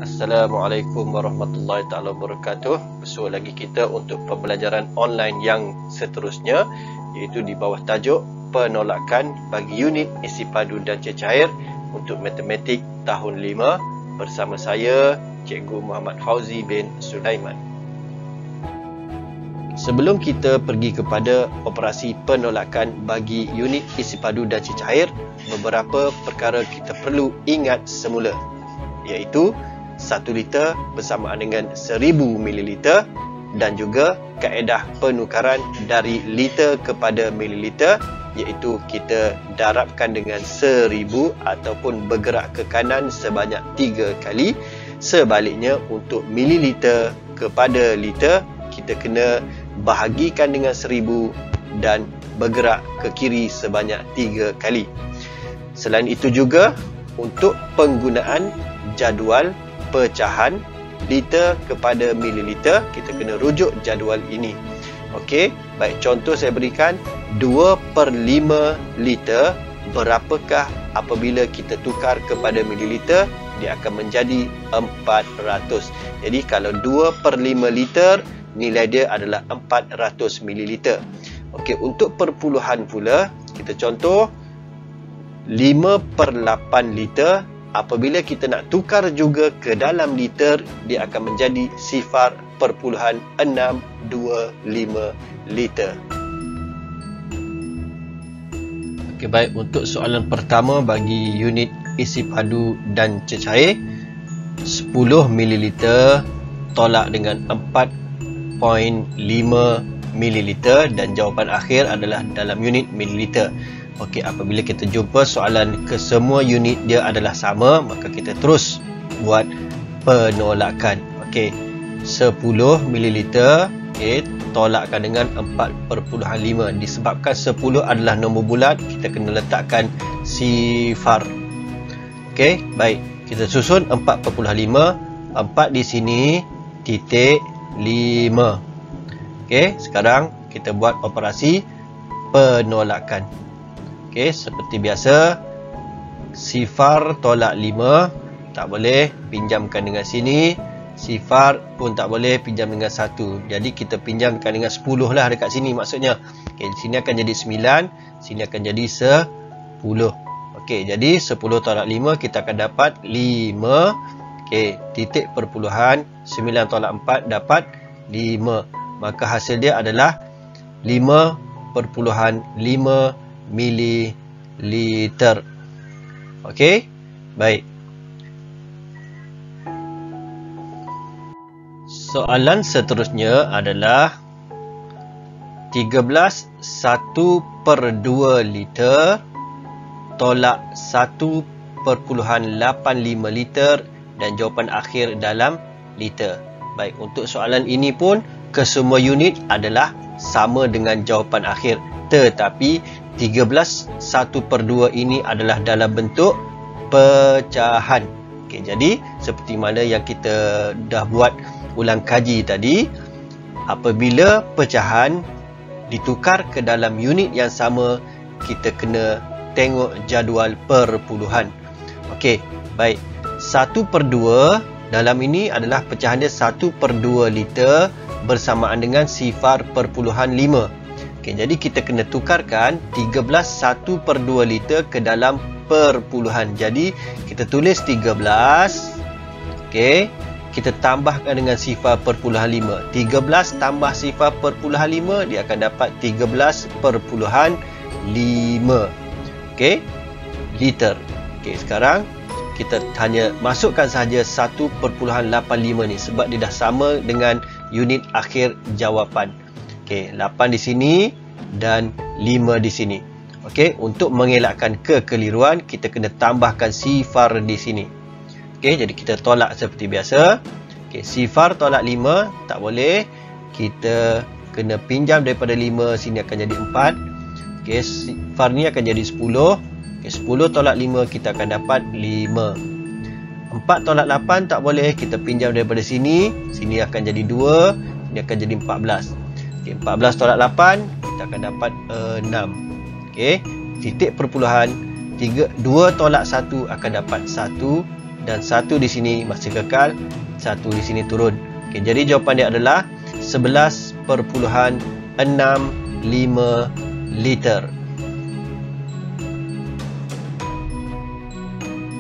Assalamualaikum warahmatullahi taala wabarakatuh. Bersua lagi kita untuk pembelajaran online yang seterusnya, iaitu di bawah tajuk penolakan bagi unit isi padu dan cecair untuk matematik tahun 5 bersama saya Cikgu Muhammad Fauzi bin Sulaiman. Sebelum kita pergi kepada operasi penolakan bagi unit isi padu dan cecair, beberapa perkara kita perlu ingat semula, iaitu 1 liter bersamaan dengan 1000 ml dan juga kaedah penukaran dari liter kepada mililiter, iaitu kita darabkan dengan 1000 ataupun bergerak ke kanan sebanyak 3 kali. Sebaliknya untuk mililiter kepada liter, kita kena bahagikan dengan 1000 dan bergerak ke kiri sebanyak 3 kali. Selain itu juga untuk penggunaan jadual pecahan liter kepada mililiter, kita kena rujuk jadual ini. Okey, baik, contoh saya berikan 2/5 liter, berapakah apabila kita tukar kepada mililiter? Dia akan menjadi 400. Jadi kalau 2/5 liter, nilai dia adalah 400 mililiter. Okey, untuk perpuluhan pula, kita contoh 5/8 liter. Apabila kita nak tukar juga ke dalam liter, dia akan menjadi 0.625 liter. Okey, baik, untuk soalan pertama bagi unit isi padu dan cecair, 10 ml tolak dengan 4.5 ml dan jawapan akhir adalah dalam unit mililiter. Okey, apabila kita jumpa soalan kesemua unit dia adalah sama, maka kita terus buat penolakan. Okey, 10 ml, okey, tolakkan dengan 4/5. Disebabkan 10 adalah nombor bulat, kita kena letakkan sifar. Okey, baik, kita susun 4/5. 4 di sini, titik 5. Okey, sekarang kita buat operasi penolakan. Okey, seperti biasa, sifar tolak 5 tak boleh pinjamkan dengan sini, sifar pun tak boleh pinjam dengan 1. Jadi kita pinjamkan dengan 10 lah dekat sini maksudnya. Okey, sini akan jadi 9, sini akan jadi 10. Okey, jadi 10 tolak 5 kita akan dapat 5. Okey, titik perpuluhan 9 tolak 4 dapat 5. Maka hasil dia adalah 5/5 mililiter. Okey, baik. Soalan seterusnya adalah 13 1/2 liter tolak 1.85 liter dan jawapan akhir dalam liter. Baik, untuk soalan ini pun kesemua unit adalah sama dengan jawapan akhir, tetapi 13 1/2 ini adalah dalam bentuk pecahan. Okey, jadi seperti mana yang kita dah buat ulang kaji tadi, apabila pecahan ditukar ke dalam unit yang sama, kita kena tengok jadual perpuluhan. Okey, baik, 1/2 dalam ini adalah pecahan dia 1/2 liter bersamaan dengan sifar perpuluhan 5. Okey, jadi kita kena tukarkan 13 1/2 liter ke dalam perpuluhan. Jadi kita tulis 13. Okey, kita tambahkan dengan sifar perpuluhan 5. 13 tambah sifar perpuluhan 5, dia akan dapat 13/5. Okey, liter. Okey, sekarang kita hanya masukkan sahaja 1.85 ni sebab dia dah sama dengan unit akhir jawapan. Okey, 8 di sini dan 5 di sini. Okey, untuk mengelakkan kekeliruan, kita kena tambahkan sifar di sini. Okey, jadi kita tolak seperti biasa. Okey, sifar tolak 5 tak boleh. Kita kena pinjam daripada 5, sini akan jadi 4. Okey, sifar ni akan jadi 10. Okey, 10 tolak 5 kita akan dapat 5. 4 tolak 8 tak boleh, kita pinjam daripada sini, sini akan jadi 2, sini akan jadi 14. Okey, 14 tolak 8 kita akan dapat 6. Okey, titik perpuluhan 2 tolak 1 akan dapat 1. dan 1 di sini masih kekal, 1 di sini turun. Okey, jadi jawapan dia adalah 11.65 liter.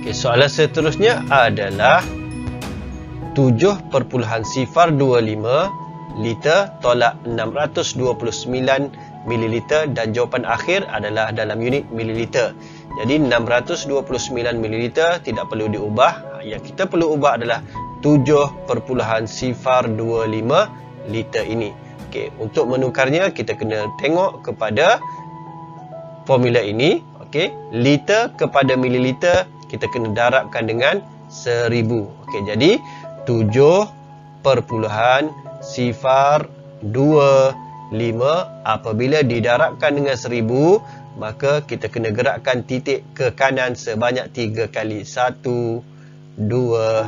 Okey, soalan seterusnya adalah 7.025 liter tolak 629 mililiter dan jawapan akhir adalah dalam unit mililiter. Jadi 629 mililiter tidak perlu diubah. Yang kita perlu ubah adalah 7.025 liter ini. Okey, untuk menukarnya kita kena tengok kepada formula ini. Okey, liter kepada mililiter kita kena darabkan dengan 1000. Okey, jadi 7.025 apabila didarabkan dengan 1000, maka kita kena gerakkan titik ke kanan sebanyak 3 kali. 1, 2,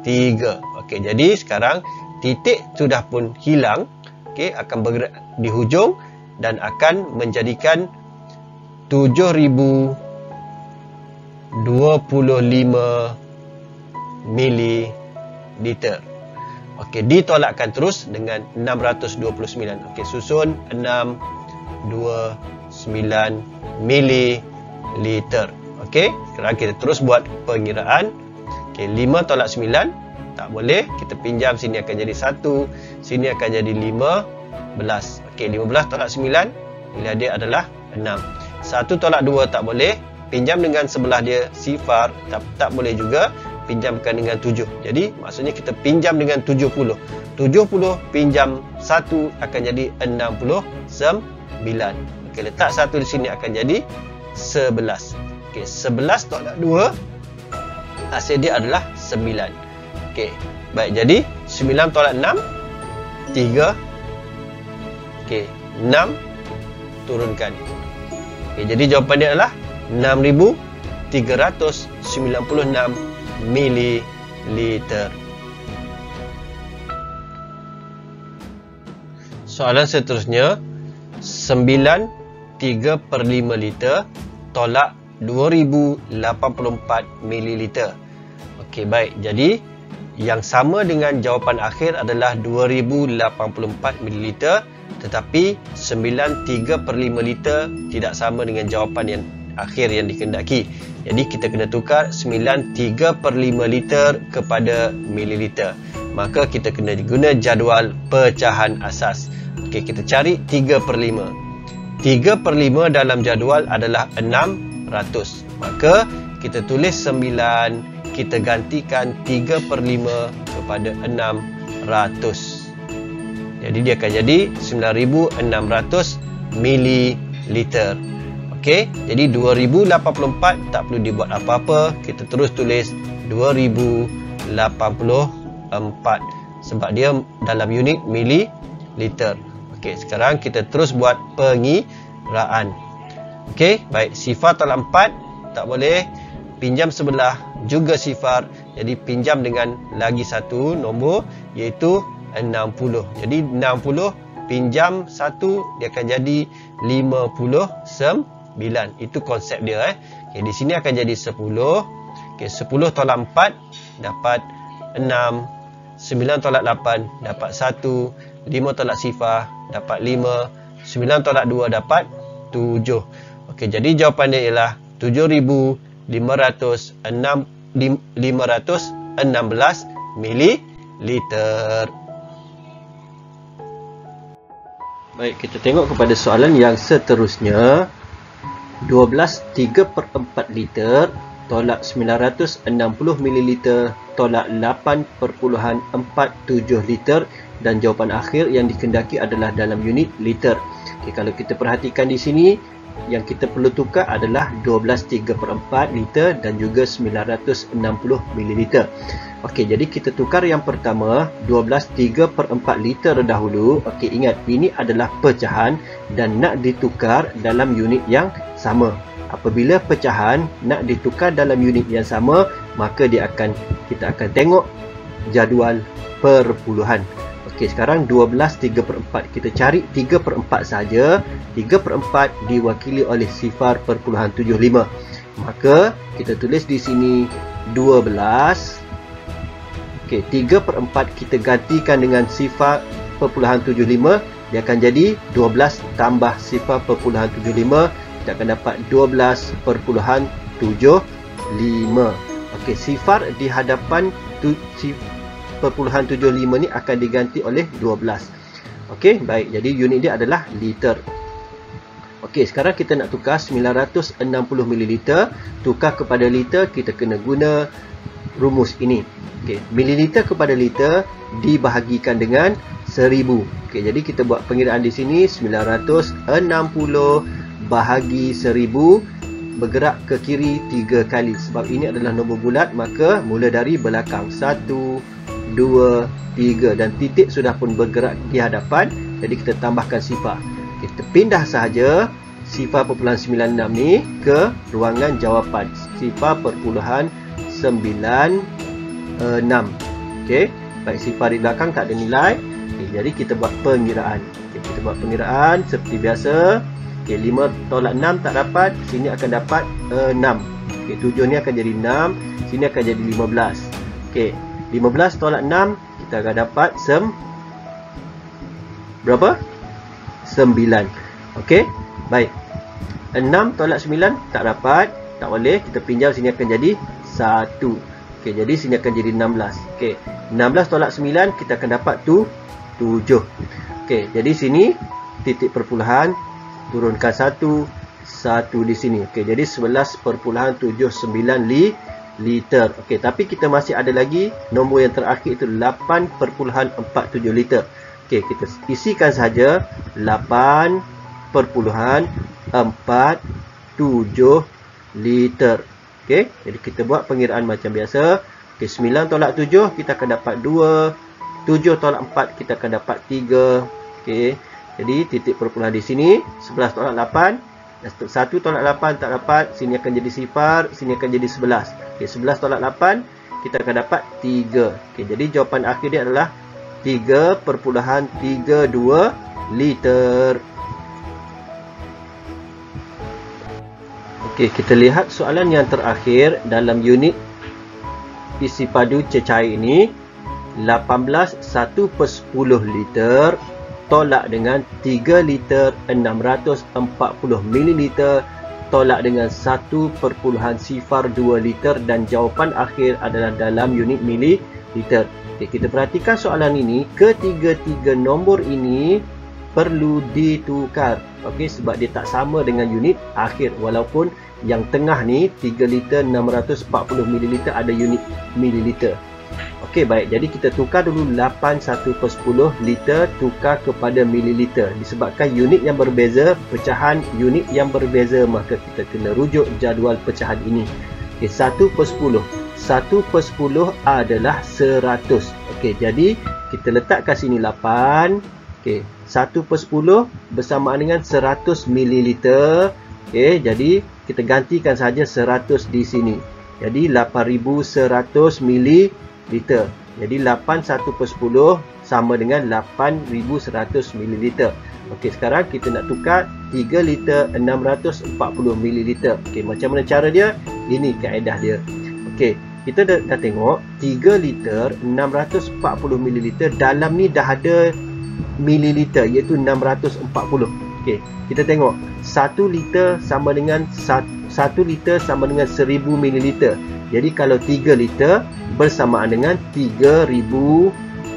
3. Okey, jadi sekarang titik sudah pun hilang. Okey, akan bergerak di hujung dan akan menjadikan 7.025 mililiter. Okey, ditolakkan terus dengan 629. Okey, susun 629 mililiter. Okey, sekarang kita terus buat pengiraan. Okey, 5 tolak 9 tak boleh. Kita pinjam, sini akan jadi 1, sini akan jadi 15. Okey, 15 tolak 9 nilai dia adalah 6. 1 tolak 2 tak boleh. Pinjam dengan sebelah dia sifar, tak boleh juga. Pinjamkan dengan 7. Jadi maksudnya kita pinjam dengan 70. 70 pinjam 1 akan jadi 69. Okey, letak 1 di sini akan jadi 11. Okey, 11 tolak 2 hasil dia adalah 9. Okey, baik, jadi 9 tolak 6 3. Okey, 6 turunkan. Okey, jadi jawapan dia adalah 6.396 mililiter. Soalan seterusnya, 9/3/5 liter tolak 2084 mililiter. Okey, baik. Jadi yang sama dengan jawapan akhir adalah 2084 mililiter, tetapi 9/3/5 liter tidak sama dengan jawapan yang akhir yang dikehendaki. Jadi kita kena tukar 9/3/5 liter kepada mililiter. Maka kita kena guna jadual pecahan asas. Okey, kita cari 3/5. 3/5 dalam jadual adalah 600. Maka kita tulis 9, kita gantikan 3/5 kepada 600. Jadi dia akan jadi 9600 mililiter. Okey, jadi 2084 tak perlu dibuat apa-apa, kita terus tulis 2084 sebab dia dalam unit mililiter. Okey, sekarang kita terus buat pengiraan. Okey, baik, sifar tolak 4 tak boleh, pinjam sebelah juga sifar, jadi pinjam dengan lagi satu nombor iaitu 60. Jadi 60 pinjam 1 dia akan jadi 59. Itu konsep dia. Okey, di sini akan jadi 10. Okey, 10 tolak 4 dapat 6. 9 tolak 8 dapat 1. 5 tolak sifar dapat 5. 9 tolak 2 dapat 7. Okey, jadi jawapan dia ialah 7.516 mililiter. Baik, kita tengok kepada soalan yang seterusnya. 12/3/4 liter tolak 960 mililiter tolak 8.47 liter dan jawapan akhir yang dikehendaki adalah dalam unit liter. Okey, kalau kita perhatikan di sini, yang kita perlu tukar adalah 12/3/4 liter dan juga 960 mililiter. Okey, jadi kita tukar yang pertama 12/3/4 liter dahulu. Okey, ingat ini adalah pecahan dan nak ditukar dalam unit yang sama. Apabila pecahan nak ditukar dalam unit yang sama, maka kita akan tengok jadual perpuluhan. Okey, sekarang 12/3/4. Kita cari 3/4 saja. 3/4 diwakili oleh 0.75. Maka kita tulis di sini 12. Okey, 3/4 kita gantikan dengan 0.75, dia akan jadi 12 tambah 0.75, kita akan dapat 12.75. Okey, sifar di hadapan 0.75 ni akan diganti oleh 12. Okey, baik. Jadi unit dia adalah liter. Okey, sekarang kita nak tukar 960 ml tukar kepada liter, kita kena guna rumus ini. Okey, mililiter kepada liter dibahagikan dengan 1000. Okey, jadi kita buat pengiraan di sini 960 bahagi 1000, bergerak ke kiri 3 kali. Sebab ini adalah nombor bulat, maka mula dari belakang 1, 2, 3 dan titik sudah pun bergerak di hadapan. Jadi kita tambahkan sifar. Kita pindah sahaja 0.96 ni ke ruangan jawapan 0.96. Okey, baik, sifar di belakang tak ada nilai. Okey, jadi kita buat pengiraan. Okey, kita buat pengiraan seperti biasa. Okey, 5 tolak 6 tak dapat, sini akan dapat 6. Okey, 7 ni akan jadi 6, sini akan jadi 15. Okey, 15 tolak 6 kita akan dapat berapa? 9. Okey, baik. 6 tolak 9 tak dapat, tak boleh, kita pinjam, sini akan jadi 1. Okey, jadi sini akan jadi 16. Okey, 16 tolak 9 kita akan dapat 7. Okey, jadi sini titik perpuluhan, turunkan 1 di sini. Okey, jadi 11.79 liter. Okey, tapi kita masih ada lagi nombor yang terakhir, itu 8.47 liter. Okey, kita isikan saja 8.47 liter. Okey, jadi kita buat pengiraan macam biasa. Okey, 9 tolak 7 kita akan dapat 2. 7 tolak 4 kita akan dapat 3. Okey, jadi titik perpuluhan di sini 11 tolak 8. 1 tolak 8 tak dapat, sini akan jadi sifar, sini akan jadi 11. Okey, 11 tolak 8 kita akan dapat 3. Okey, jadi jawapan akhir dia adalah 3.32 liter. Okey, kita lihat soalan yang terakhir dalam unit isi padu cecair ini. 18 1/10 liter tolak dengan 3 liter 640 ml tolak dengan 1.02 liter dan jawapan akhir adalah dalam unit mililiter. Okay, kita perhatikan soalan ini, ketiga-tiga nombor ini perlu ditukar. Okey, sebab dia tak sama dengan unit akhir, walaupun yang tengah ni 3 liter 640 ml ada unit mililiter. Okey, baik. Jadi kita tukar dulu 81/10 liter tukar kepada mililiter. Disebabkan unit yang berbeza, pecahan unit yang berbeza, maka kita kena rujuk jadual pecahan ini. Okey, 1/10. 1/10 adalah 100. Okey, jadi kita letak kat sini 8. Okey, 1/10 bersamaan dengan 100 mililiter. Okey, jadi kita gantikan saja 100 di sini. Jadi 8100 mililiter. Jadi 81/10 sama dengan 8100 mililiter. Okey, sekarang kita nak tukar 3 liter 640 mililiter. Okey, macam mana cara dia? Ini kaedah dia. Okey, kita dah tengok 3 liter 640 mililiter, dalam ni dah ada mililiter, iaitu 640. Okey, kita tengok 1 liter sama dengan 1 liter sama dengan 1000 mililiter. Jadi kalau 3 liter bersamaan dengan 3000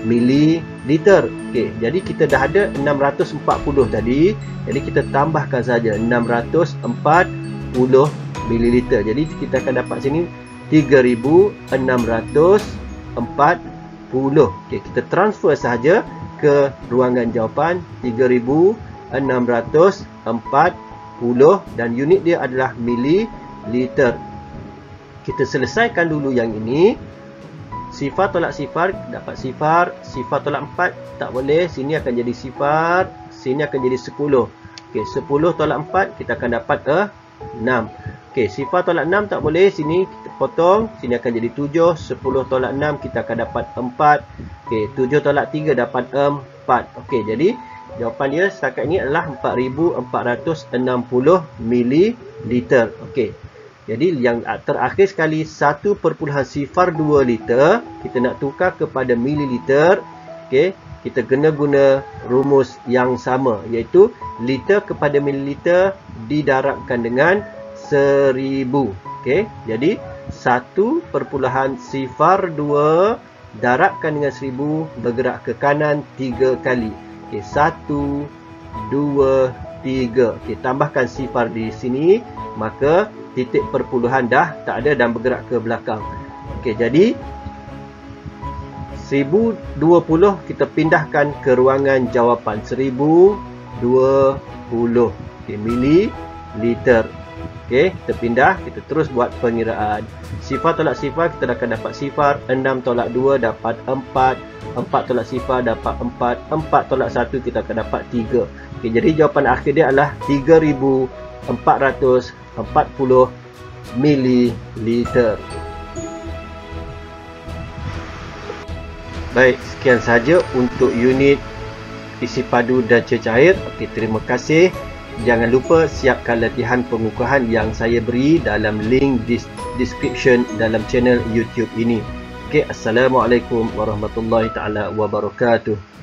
mililiter. Okey, jadi kita dah ada 640 tadi. Jadi kita tambahkan saja 640 mililiter. Jadi kita akan dapat sini 3640. Okey, kita transfer saja ke ruangan jawapan 3640 dan unit dia adalah mililiter. Kita selesaikan dulu yang ini. Sifar tolak sifar dapat sifar, sifar tolak 4 tak boleh, sini akan jadi sifar, sini akan jadi 10. Okey, 10 tolak 4 kita akan dapat 6. Okey, sifar tolak 6 tak boleh, sini kita potong, sini akan jadi 7. 10 tolak 6 kita akan dapat 4. Okey, 7 tolak 3 dapat 4. Okey, jadi jawapan dia setakat ini adalah 4460 mililiter. Okey. Jadi yang terakhir sekali 1.02 liter kita nak tukar kepada mililiter. Okey, kita kena guna rumus yang sama, iaitu liter kepada mililiter didarabkan dengan 1000. Okey, jadi 1.02 darabkan dengan 1000 bergerak ke kanan 3 kali. Okey, 1, 2, 3. Okey, tambahkan sifar di sini, maka titik perpuluhan dah tak ada dan bergerak ke belakang. Okey, jadi 1020 kita pindahkan ke ruangan jawapan. 1020 okey, mililiter. Okey, kita pindah, kita terus buat pengiraan. Sifar tolak sifar, kita akan dapat sifar. 6 tolak 2 dapat 4. 4 tolak sifar dapat 4. 4 tolak 1 kita akan dapat 3. Okey, jadi jawapan akhir dia adalah 3440 mililiter. Baik, sekian sahaja untuk unit isi padu dan cecair. Okey, terima kasih. Jangan lupa siapkan latihan pengukuhan yang saya beri dalam link description dalam channel YouTube ini. Okey, assalamualaikum warahmatullahi taala wabarakatuh.